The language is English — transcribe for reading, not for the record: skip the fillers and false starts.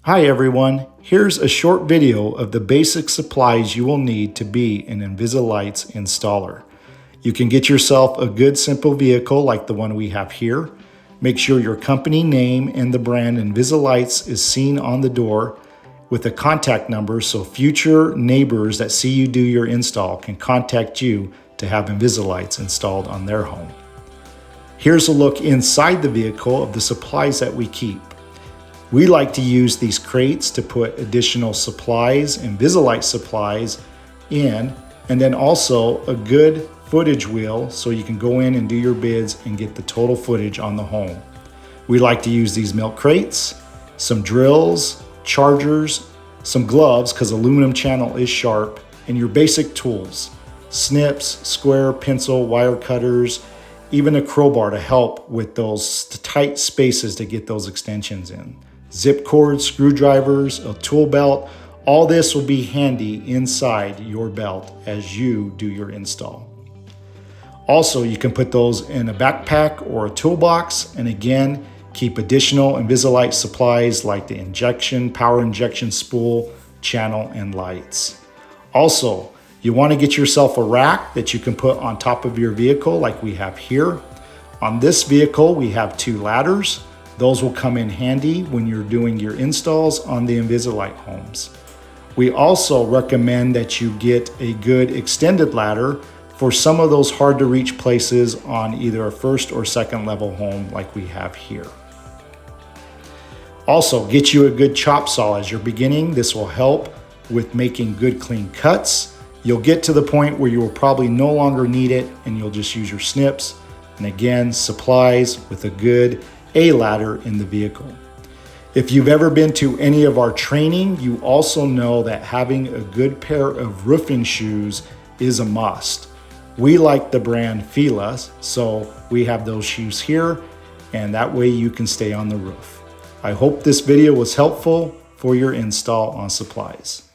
Hi everyone, here's a short video of the basic supplies you will need to be an InvisiLights installer. You can get yourself a good simple vehicle like the one we have here. Make sure your company name and the brand InvisiLights is seen on the door with a contact number so future neighbors that see you do your install can contact you to have InvisiLights installed on their home. Here's a look inside the vehicle of the supplies that we keep. We like to use these crates to put additional supplies, InvisiLight supplies in, and then also a good footage wheel so you can go in and do your bids and get the total footage on the home. We like to use these milk crates, some drills, chargers, some gloves because aluminum channel is sharp, and your basic tools, snips, square, pencil, wire cutters, even a crowbar to help with those tight spaces to get those extensions in. Zip cords, screwdrivers, a tool belt, all this will be handy inside your belt as you do your install. Also, you can put those in a backpack or a toolbox, and again, keep additional InvisiLight supplies like the power injection spool, channel, and lights. Also, you want to get yourself a rack that you can put on top of your vehicle like we have here. On this vehicle, we have 2 ladders. Those will come in handy when you're doing your installs on the InvisiLight homes. We also recommend that you get a good extended ladder for some of those hard to reach places on either a first or second level home like we have here. Also, get you a good chop saw as you're beginning. This will help with making good clean cuts. You'll get to the point where you will probably no longer need it and you'll just use your snips. And again, supplies with a good ladder in the vehicle. If you've ever been to any of our training, you also know that having a good pair of roofing shoes is a must. We like the brand Fila, so we have those shoes here, and that way you can stay on the roof. I hope this video was helpful for your install on supplies.